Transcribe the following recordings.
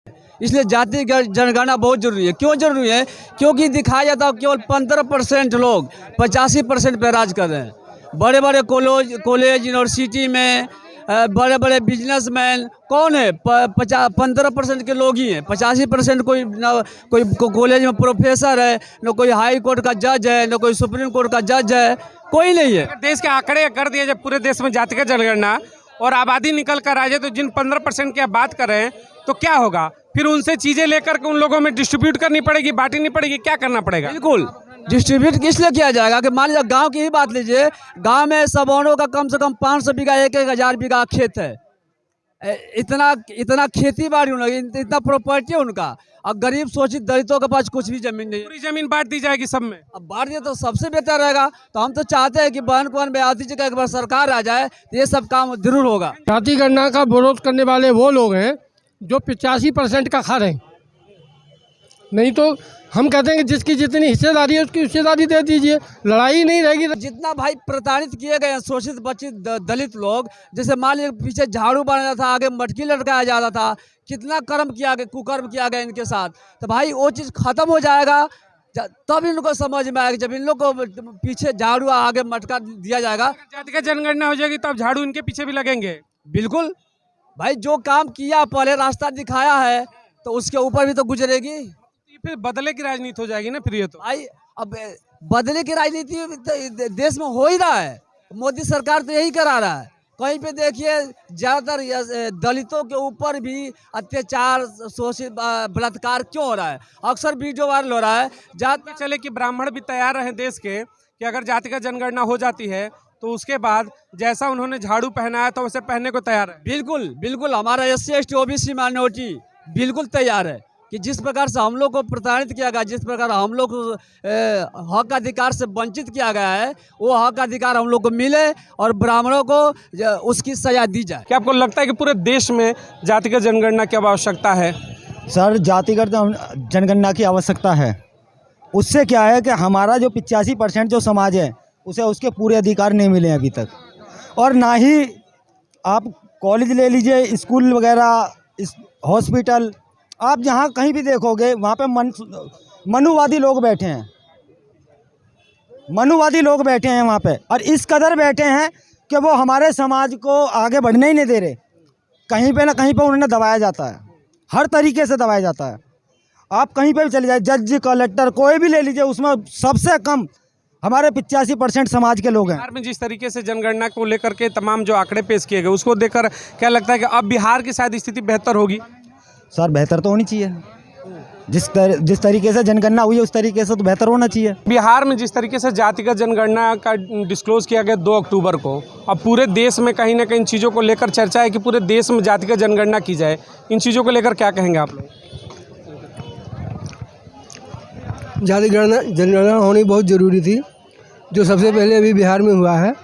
इसलिए जाति जनगणना बहुत जरूरी है। क्यों जरूरी है? क्योंकि दिखाया जाता है केवल 15% लोग 85% पे राज कर रहे हैं। बड़े बड़े कॉलेज यूनिवर्सिटी में बड़े बड़े बिजनेसमैन कौन है? 15% के लोग ही हैं। 85% कोई ना कोई कॉलेज में प्रोफेसर है, न कोई हाई कोर्ट का जज है, न कोई सुप्रीम कोर्ट का जज है, कोई नहीं है। देश के आंकड़े कर दिए जब पूरे देश में जातिगत जनगणना और आबादी निकल कर आ जाए, तो जिन 15% की आप बात कर रहे हैं तो क्या होगा? फिर उनसे चीजें लेकर के उन लोगों में डिस्ट्रीब्यूट करनी पड़ेगी, बांटनी पड़ेगी, क्या करना पड़ेगा? बिल्कुल डिस्ट्रीब्यूट किस लिए किया जाएगा कि मान लीजिए गांव की ही बात लीजिए, गांव में सवर्णों का कम से कम 500 बीघा 1,000 बीघा खेत है। इतना खेती बाड़ी उनका, इतना प्रॉपर्टी है उनका। और गरीब शोषित दलितों के पास कुछ भी जमीन नहीं है। पूरी जमीन बांट दी जाएगी सब में। अब बांट दिया तो सबसे बेहतर रहेगा। तो हम तो चाहते हैं कि बहन को बयाती जगह एक बार सरकार आ जाए तो ये सब काम जरूर होगा। जाति गणना का विरोध करने वाले वो लोग हैं जो 85% का खा रहे हैं। नहीं तो हम कहते हैं कि जिसकी जितनी हिस्सेदारी है उसकी हिस्सेदारी दे दीजिए, लड़ाई नहीं रहेगी। जितना भाई प्रताड़ित किए गए हैं शोषित वंचित दलित लोग, जैसे मान लीजिए पीछे झाड़ू बनाया था, आगे मटकी लटकाया जाता था, कितना कर्म किया गया, कुकर्म किया गया इनके साथ। तो भाई वो चीज़ खत्म हो जाएगा तब इनको समझ में आएगा। जब इन लोग को पीछे झाड़ू आगे मटका दिया जाएगा, जातिगत जनगणना हो जाएगी तो अब झाड़ू इनके पीछे भी लगेंगे। बिल्कुल भाई, जो काम किया पहले रास्ता दिखाया है तो उसके ऊपर भी तो गुजरेगी। फिर बदले की राजनीति हो जाएगी ना फिर ये तो। भाई अब बदले की राजनीति देश में हो ही रहा है। मोदी सरकार तो यही करा रहा है। कहीं पे देखिए ज़्यादातर दलितों के ऊपर भी अत्याचार शोषित बलात्कार क्यों हो रहा है? अक्सर वीडियो वायरल हो रहा है। जात चले कि ब्राह्मण भी तैयार रहे देश के कि अगर जातिगत जनगणना हो जाती है तो उसके बाद जैसा उन्होंने झाड़ू पहना है तो वैसे पहनने को तैयार है। बिल्कुल बिल्कुल, हमारा SC ST OBC माइनॉरिटी बिल्कुल तैयार है कि जिस प्रकार से हम लोग को प्रताड़ित किया गया, जिस प्रकार हम लोग को हक अधिकार से वंचित किया गया है, वो हक अधिकार हम लोग को मिले और ब्राह्मणों को उसकी सजा दी जाए। क्या आपको लगता है कि पूरे देश में जातिगत जनगणना की आवश्यकता है? सर, जातिगत जनगणना की आवश्यकता है। उससे क्या है कि हमारा जो 85% जो समाज है उसे उसके पूरे अधिकार नहीं मिले अभी तक। और ना ही आप कॉलेज ले लीजिए, स्कूल वगैरह, हॉस्पिटल, आप जहाँ कहीं भी देखोगे वहाँ पे मनुवादी लोग बैठे हैं। मनुवादी लोग बैठे हैं वहाँ पे, और इस कदर बैठे हैं कि वो हमारे समाज को आगे बढ़ने ही नहीं दे रहे। कहीं पे ना कहीं पे उन्हें दबाया जाता है, हर तरीके से दबाया जाता है। आप कहीं पे भी चले जाए, जज कलेक्टर कोई भी ले लीजिए, उसमें सबसे कम हमारे 85% समाज के लोग हैं। बिहार में जिस तरीके से जनगणना को लेकर के तमाम जो आंकड़े पेश किए गए उसको देखकर क्या लगता है कि अब बिहार की शायद स्थिति बेहतर होगी? सर, बेहतर तो होनी चाहिए। जिस तरीके से जनगणना हुई है उस तरीके से तो बेहतर होना चाहिए। बिहार में जिस तरीके से जातिगत जनगणना का डिस्क्लोज किया गया 2 अक्टूबर को, अब पूरे देश में कहीं ना कहीं चीज़ों को लेकर चर्चा है कि पूरे देश में जातिगत जनगणना की जाए। इन चीज़ों को लेकर क्या कहेंगे आप लोग? जातिगणना जनगणना होनी बहुत ज़रूरी थी, जो सबसे पहले अभी बिहार में हुआ है।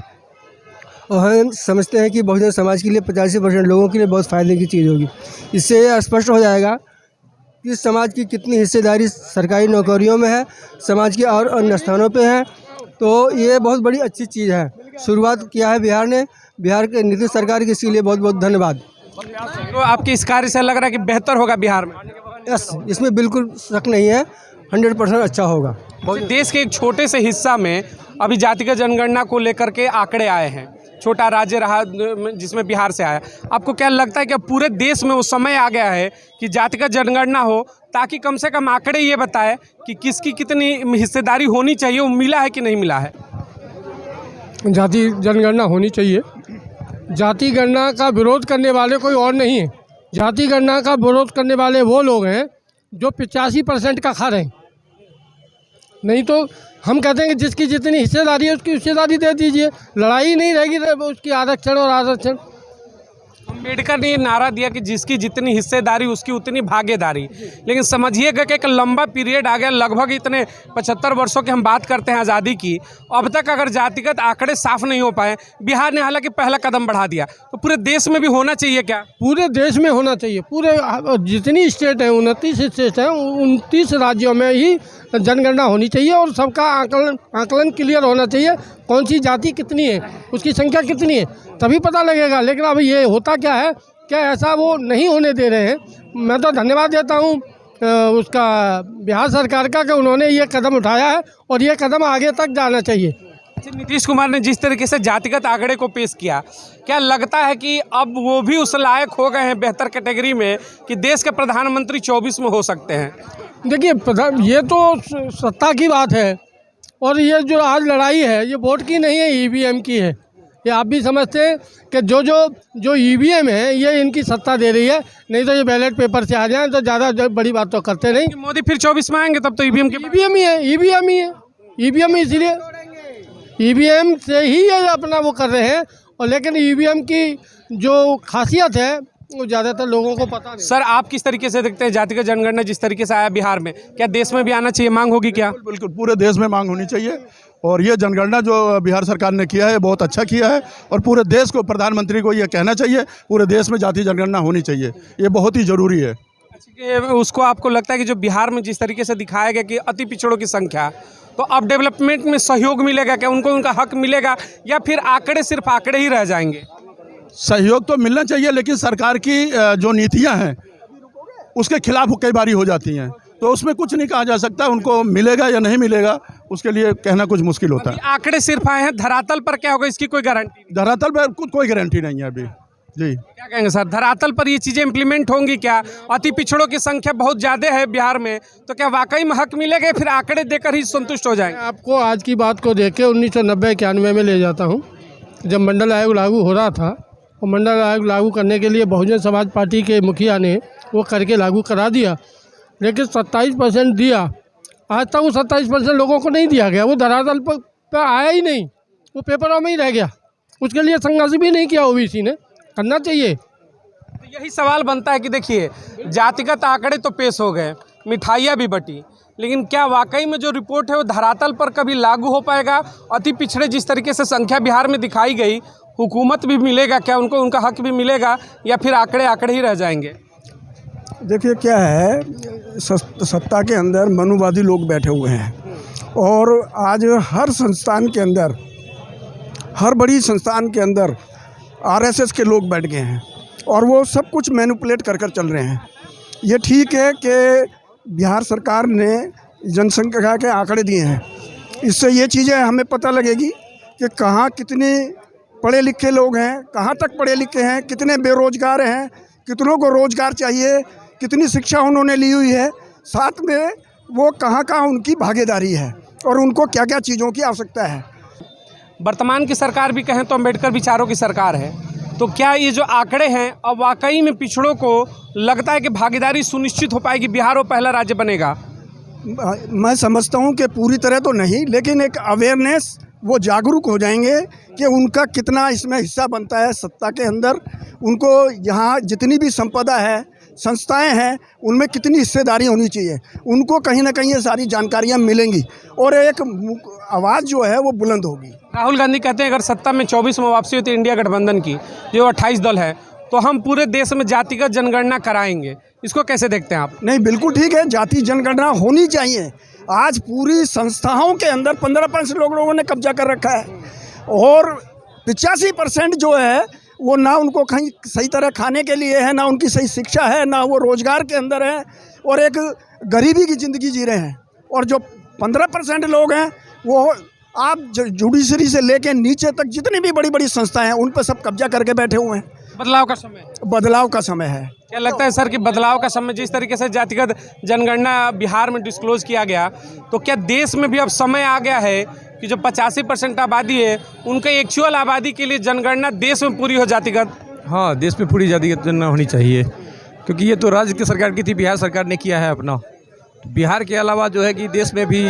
और हम समझते हैं कि बहुजन समाज के लिए 85% लोगों के लिए बहुत फ़ायदे की चीज़ होगी। इससे यह स्पष्ट हो जाएगा कि समाज की कितनी हिस्सेदारी सरकारी नौकरियों में है, समाज के और अन्य स्थानों पे है। तो ये बहुत बड़ी अच्छी चीज़ है। शुरुआत किया है बिहार ने, बिहार के नीतीश सरकार की, इसके लिए बहुत बहुत धन्यवाद। तो आपके इस कार्य से लग रहा है कि बेहतर होगा बिहार में? यस, इसमें बिल्कुल शक नहीं है, 100% अच्छा होगा। देश के एक छोटे से हिस्सा में अभी जातिगत जनगणना को लेकर के आंकड़े आए हैं, छोटा राज्य रहा जिसमें बिहार से आया। आपको क्या लगता है कि पूरे देश में वो समय आ गया है कि जातिगत जनगणना हो, ताकि कम से कम आंकड़े ये बताए कि किसकी कितनी हिस्सेदारी होनी चाहिए, वो मिला है कि नहीं मिला है? जाति जनगणना होनी चाहिए। जाति गणना का विरोध करने वाले कोई और नहीं है। जाति गणना का विरोध करने वाले वो लोग हैं जो 85% का खा रहे हैं। नहीं तो हम कहते हैं कि जिसकी जितनी हिस्सेदारी है उसकी हिस्सेदारी दे दीजिए, लड़ाई नहीं रहेगी उसकी आरक्षण और आरक्षण। अम्बेडकर ने ये नारा दिया कि जिसकी जितनी हिस्सेदारी उसकी उतनी भागीदारी। लेकिन समझिएगा कि एक लंबा पीरियड आ गया, लगभग इतने 75 वर्षों की हम बात करते हैं आज़ादी की, अब तक अगर जातिगत आंकड़े साफ नहीं हो पाए। बिहार ने हालांकि पहला कदम बढ़ा दिया, तो पूरे देश में भी होना चाहिए क्या? पूरे देश में होना चाहिए। पूरे जितनी स्टेट हैं, 29 स्टेट हैं, 29 राज्यों में ही जनगणना होनी चाहिए और सबका आकलन क्लियर होना चाहिए। कौन सी जाति कितनी है, उसकी संख्या कितनी है, तभी पता लगेगा। लेकिन अब ये होता क्या है, क्या ऐसा वो नहीं होने दे रहे हैं। मैं तो धन्यवाद देता हूँ उसका बिहार सरकार का कि उन्होंने ये कदम उठाया है और ये कदम आगे तक जाना चाहिए। नीतीश कुमार ने जिस तरीके से जातिगत आंकड़े को पेश किया, क्या लगता है कि अब वो भी उस लायक हो गए हैं बेहतर कैटेगरी में कि देश के प्रधानमंत्री 24 में हो सकते हैं? देखिए ये तो सत्ता की बात है और ये जो आज लड़ाई है ये वोट की नहीं है, ईवीएम की है। ये आप भी समझते हैं कि जो ईवीएम है ये इनकी सत्ता दे रही है, नहीं तो ये बैलेट पेपर से आ जाए तो ज़्यादा बड़ी बात तो करते नहीं। मोदी फिर 24 में आएंगे तब तो ईवीएम ही है, ईवीएम इसीलिए ईवीएम से ही ये अपना वो कर रहे हैं। और लेकिन ईवीएम की जो खासियत है वो ज़्यादातर लोगों को पता नहीं। सर, आप किस तरीके से देखते हैं जातिगत जनगणना जिस तरीके से आया बिहार में, क्या देश में भी आना चाहिए? मांग होगी क्या? बिल्कुल, पूरे देश में मांग होनी चाहिए और ये जनगणना जो बिहार सरकार ने किया है बहुत अच्छा किया है और पूरे देश को, प्रधानमंत्री को ये कहना चाहिए पूरे देश में जाति जनगणना होनी चाहिए, ये बहुत ही ज़रूरी है। उसको आपको लगता है कि जो बिहार में जिस तरीके से दिखाया गया कि अति पिछड़ों की संख्या, तो अब डेवलपमेंट में सहयोग मिलेगा क्या? उनको उनका हक मिलेगा या फिर आंकड़े सिर्फ आंकड़े ही रह जाएंगे? सहयोग तो मिलना चाहिए, लेकिन सरकार की जो नीतियां हैं उसके खिलाफ कई बारी हो जाती हैं, तो उसमें कुछ नहीं कहा जा सकता। उनको मिलेगा या नहीं मिलेगा उसके लिए कहना कुछ मुश्किल होता है। आंकड़े सिर्फ आए हैं, धरातल पर क्या होगा इसकी कोई गारंटी? धरातल पर कोई गारंटी नहीं है अभी। जी, क्या कहेंगे सर, धरातल पर ये चीज़ें इम्प्लीमेंट होंगी क्या? अति पिछड़ों की संख्या बहुत ज़्यादा है बिहार में, तो क्या वाकई में हक मिलेगा, फिर आंकड़े देकर ही संतुष्ट हो जाएंगे? आपको आज की बात को देख के 1990-91 में ले जाता हूँ, जब मंडल आयोग लागू हो रहा था। और मंडल आयोग लागू करने के लिए बहुजन समाज पार्टी के मुखिया ने वो करके लागू करा दिया, लेकिन 27% दिया। आज तक वो 27% लोगों को नहीं दिया गया, वो धरातल पर आया ही नहीं, वो पेपरों में ही रह गया। उसके लिए संघर्ष भी नहीं किया ओबीसी ने, करना चाहिए। तो यही सवाल बनता है कि देखिए, जातिगत आंकड़े तो पेश हो गए, मिठाइयाँ भी बटी, लेकिन क्या वाकई में जो रिपोर्ट है वो धरातल पर कभी लागू हो पाएगा? अति पिछड़े जिस तरीके से संख्या बिहार में दिखाई गई, हुकूमत भी मिलेगा क्या उनको, उनका हक भी मिलेगा, या फिर आंकड़े आंकड़े ही रह जाएंगे? देखिए क्या है, सत्ता के अंदर मनुवादी लोग बैठे हुए हैं और आज हर संस्थान के अंदर, हर बड़ी संस्थान के अंदर आरएसएस के लोग बैठ गए हैं और वो सब कुछ मैनिपुलेट कर चल रहे हैं। ये ठीक है कि बिहार सरकार ने जनसंख्या के आंकड़े दिए हैं, इससे ये चीज़ें हमें पता लगेगी कि कहाँ कितने पढ़े लिखे लोग हैं, कहाँ तक पढ़े लिखे हैं, कितने बेरोजगार हैं, कितनों को रोज़गार चाहिए, कितनी शिक्षा उन्होंने ली हुई है, साथ में वो कहाँ कहाँ उनकी भागीदारी है और उनको क्या क्या चीज़ों की आवश्यकता है। वर्तमान की सरकार भी कहें तो अम्बेडकर विचारों की सरकार है, तो क्या ये जो आंकड़े हैं अब वाकई में पिछड़ों को लगता है कि भागीदारी सुनिश्चित हो पाएगी, बिहार वो पहला राज्य बनेगा? मैं समझता हूँ कि पूरी तरह तो नहीं, लेकिन एक अवेयरनेस, वो जागरूक हो जाएंगे कि उनका कितना इसमें हिस्सा बनता है सत्ता के अंदर। उनको यहाँ जितनी भी संपदा है, संस्थाएं हैं, उनमें कितनी हिस्सेदारी होनी चाहिए, उनको कहीं ना कहीं ये सारी जानकारियाँ मिलेंगी और एक आवाज़ जो है वो बुलंद होगी। राहुल गांधी कहते हैं अगर सत्ता में 24 में वापसी होती है इंडिया गठबंधन की, जो 28 दल है, तो हम पूरे देश में जातिगत जनगणना कराएंगे। इसको कैसे देखते हैं आप? नहीं, बिल्कुल ठीक है, जाति जनगणना होनी चाहिए। आज पूरी संस्थाओं के अंदर 15% लोगों ने कब्जा कर रखा है और 85% जो है वो ना उनको कहीं सही तरह खाने के लिए है, ना उनकी सही शिक्षा है, ना वो रोज़गार के अंदर है और एक गरीबी की ज़िंदगी जी रहे हैं। और जो 15% लोग हैं वो आप जुडिशरी से लेके नीचे तक जितनी भी बड़ी बड़ी संस्थाएं हैं उन पर सब कब्जा करके बैठे हुए हैं। बदलाव का समय, बदलाव का समय है। क्या लगता है सर कि बदलाव का समय, जिस तरीके से जातिगत जनगणना बिहार में डिस्क्लोज किया गया, तो क्या देश में भी अब समय आ गया है कि जो 85% आबादी है उनके एक्चुअल आबादी के लिए जनगणना देश में पूरी हो जातिगत? हाँ, देश में पूरी जातिगत जनगणना होनी चाहिए, क्योंकि ये तो राज्य की सरकार की थी, बिहार सरकार ने किया है अपना। बिहार के अलावा जो है कि देश में भी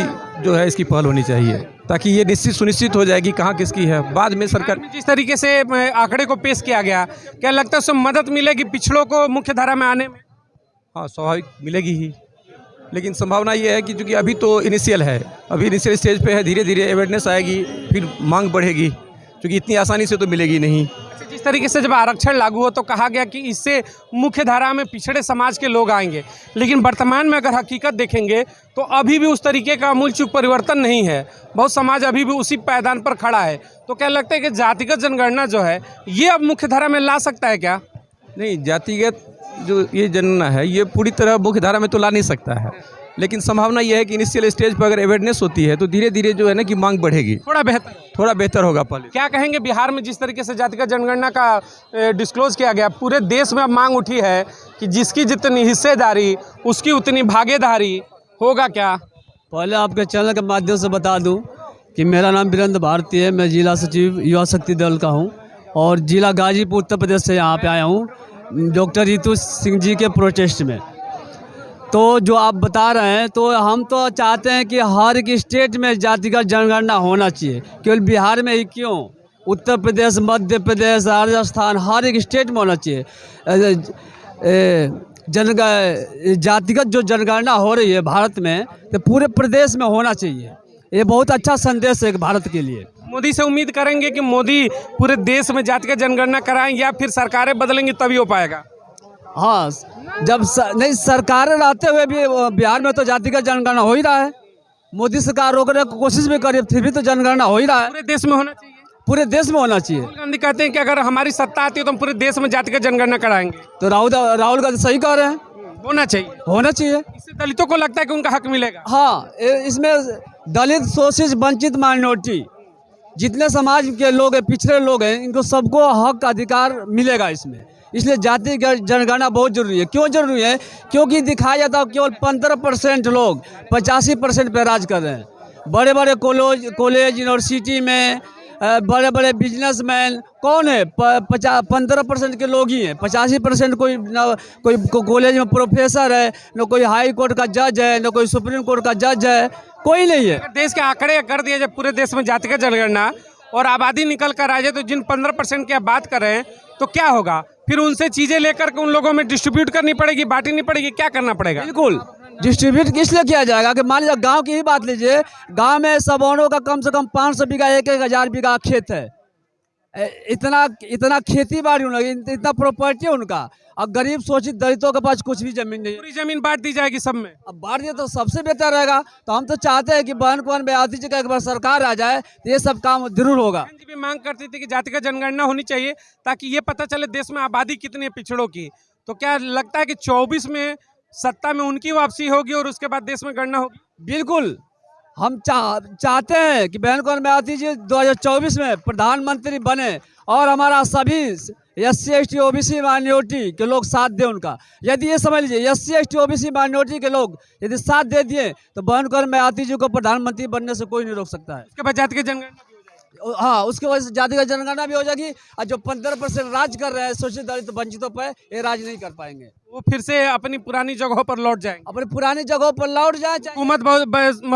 जो है इसकी पहल होनी चाहिए, ताकि ये सुनिश्चित हो जाएगी कहाँ किसकी है। बाद में सरकार जिस तरीके से आंकड़े को पेश किया गया, क्या लगता है उससे मदद मिलेगी पिछड़ों को मुख्य धारा में आने में? हाँ, स्वाभाविक मिलेगी ही, लेकिन संभावना ये है कि चूँकि अभी तो इनिशियल है, अभी इनिशियल स्टेज पे है, धीरे धीरे अवेयरनेस आएगी, फिर मांग बढ़ेगी, क्योंकि इतनी आसानी से तो मिलेगी नहीं। जिस तरीके से जब आरक्षण लागू हो तो कहा गया कि इससे मुख्य धारा में पिछड़े समाज के लोग आएंगे, लेकिन वर्तमान में अगर हकीकत देखेंगे तो अभी भी उस तरीके का आमूलचूल परिवर्तन नहीं है। बहुत समाज अभी भी उसी पायदान पर खड़ा है। तो क्या लगता है कि जातिगत जनगणना जो है ये अब मुख्य धारा में ला सकता है क्या? नहीं, जातिगत जो ये जनगणना है ये पूरी तरह मुख्य धारा में तो ला नहीं सकता है, लेकिन संभावना ये है कि इनिशियल स्टेज पर अगर अवेयरनेस होती है तो धीरे धीरे जो है ना कि मांग बढ़ेगी, थोड़ा बेहतर होगा। पहले क्या कहेंगे बिहार में जिस तरीके से जातिगत जनगणना का डिस्क्लोज किया गया, पूरे देश में अब मांग उठी है कि जिसकी जितनी हिस्सेदारी उसकी उतनी भागीदारी, होगा क्या? पहले आपके चैनल के माध्यम से बता दूं कि मेरा नाम वीरेंद्र भारती है। मैं जिला सचिव युवा शक्ति दल का हूं और जिला गाजीपुर उत्तर प्रदेश से यहाँ पे आया हूं डॉक्टर रितु सिंह जी के प्रोटेस्ट में। तो जो आप बता रहे हैं तो हम तो चाहते हैं कि हर एक स्टेट में जातिगत जनगणना होना चाहिए, केवल बिहार में ही क्यों, उत्तर प्रदेश, मध्य प्रदेश, राजस्थान, हर एक स्टेट में होना चाहिए। जातिगत जो जनगणना हो रही है भारत में तो पूरे प्रदेश में होना चाहिए। ये बहुत अच्छा संदेश है भारत के लिए। मोदी से उम्मीद करेंगे कि मोदी पूरे देश में जातिगत जनगणना कराएं या फिर सरकारें बदलेंगी तभी हो पाएगा? हाँ, जब नहीं सरकारें रहते हुए भी बिहार में तो जातिगत जनगणना हो ही रहा है। मोदी सरकार रोकने की कोशिश भी करे फिर भी तो जनगणना हो ही रहा है। पूरे देश में होना चाहिए, पूरे देश में होना चाहिए। राहुल गांधी कहते हैं कि अगर हमारी सत्ता आती है तो हम पूरे देश में जातिगत जनगणना कराएंगे। तो राहुल गांधी सही कह रहे हैं, होना चाहिए, होना चाहिए। इससे दलितों को लगता है कि उनका हक मिलेगा। हाँ, इसमें दलित, शोषित, वंचित, माइनॉरिटी जितने समाज के लोग हैं, पिछड़े लोग हैं, इनको सबको हक अधिकार मिलेगा इसमें। इसलिए जातिगत जनगणना बहुत जरूरी है। क्यों जरूरी है? क्योंकि दिखाया जाता है केवल 15% लोग 85% पे राज कर रहे हैं। बड़े बड़े कॉलेज यूनिवर्सिटी में बड़े बड़े बिजनेसमैन कौन है? 15% के लोग ही हैं। 85% कोई कॉलेज में प्रोफेसर है, न कोई हाई कोर्ट का जज है, न कोई सुप्रीम कोर्ट का जज है, कोई नहीं है। देश के आंकड़े कर दिए जब पूरे देश में जातिगत जनगणना और आबादी निकल कर आ जाए तो जिन 15% की आप बात कर रहे हैं तो क्या होगा? फिर उनसे चीजें लेकर के उन लोगों में डिस्ट्रीब्यूट करनी पड़ेगी, बांटनी पड़ेगी, क्या करना पड़ेगा? बिल्कुल डिस्ट्रीब्यूट इसलिए किया जाएगा कि मान लीजिए गांव की ही बात लीजिए, गांव में सवर्णों का कम से कम 500 बीघा 1,000 बीघा खेत है। इतना खेती बाड़ी इतना प्रॉपर्टी है उनका। अब गरीब शोषित दलितों के पास कुछ भी जमीन नहीं है। पूरी जमीन बांट दी जाएगी सब में। अब बांट दिए तो सबसे बेहतर रहेगा। तो हम तो चाहते हैं कि बहन कुंवर बयाती जी का एक बार सरकार आ जाए तो ये सब काम जरूर होगा। जी भी मांग करती थी कि जातिगत जनगणना होनी चाहिए ताकि ये पता चले देश में आबादी कितनी है पिछड़ों की। तो क्या लगता है कि 24 में सत्ता में उनकी वापसी होगी और उसके बाद देश में गणना होगी? बिल्कुल, हम चाहते हैं कि बहन कुंवर बयाती जी 2024 में प्रधानमंत्री बने और हमारा सभी SC ST OBC माइनॉरिटी के लोग साथ दें उनका। यदि ये समझ लीजिए SC ST OBC माइनॉरिटी के लोग यदि साथ दे दिए तो बहन कुंवर बयाती जी को प्रधानमंत्री बनने से कोई नहीं रोक सकता है। उसके बाद जातिगत जनगणना, हाँ, उसके वजह से जातिगत जनगणना भी हो जाएगी और जो 15% राज कर रहे हैं शोषित दलित वंचितों पर, ये राज नहीं कर पाएंगे। वो फिर से अपनी पुरानी जगहों पर लौट जाएंगे, अपनी पुरानी जगहों पर लौट जाए। हुकूमत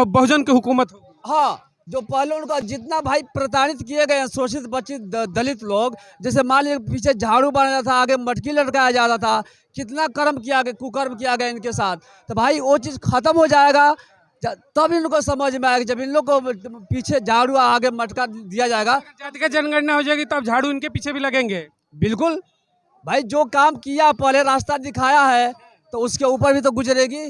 बहुजन की हुकूमत होगी। हाँ, जो पहले उनका जितना भाई प्रताड़ित किए गए हैं शोषित वंचित दलित लोग, जैसे मान लीजिए पीछे झाड़ू बनाया था, आगे मटकी लटकाया जाता था, कितना कर्म किया गया, कुकर्म किया गया इनके साथ। तो भाई वो चीज़ खत्म हो जाएगा तब इनको समझ में आएगा। जब इन लोग को पीछे झाड़ू आगे मटका दिया जाएगा, जातिगत जनगणना हो जाएगी तो अब झाड़ू इनके पीछे भी लगेंगे। बिल्कुल भाई, जो काम किया पहले रास्ता दिखाया है तो उसके ऊपर भी तो गुजरेगी।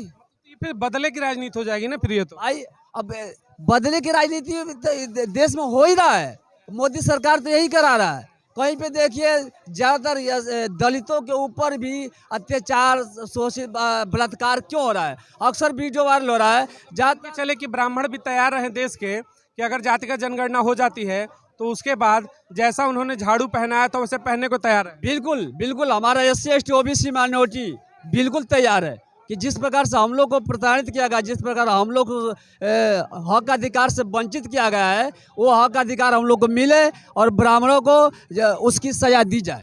फिर बदले की राजनीति हो जाएगी ना फिर ये तो। भाई अब बदले की राजनीति देश में हो ही रहा है। मोदी सरकार तो यही करा रहा है। कहीं पे देखिए ज़्यादातर दलितों के ऊपर भी अत्याचार, शोषित, बलात्कार क्यों हो रहा है? अक्सर वीडियो वायरल हो रहा है। जात चले कि ब्राह्मण भी तैयार रहे देश के कि अगर जातिगत जनगणना हो जाती है तो उसके बाद जैसा उन्होंने झाड़ू पहनाया तो वैसे पहनने को तैयार है। बिल्कुल बिल्कुल, हमारा SC ST OBC माइनॉरिटी बिल्कुल तैयार है कि जिस प्रकार से हम लोग को प्रताड़ित किया गया, जिस प्रकार हम लोग को हक अधिकार से वंचित किया गया है, वो हक अधिकार हम लोग को मिले और ब्राह्मणों को उसकी सजा दी जाए।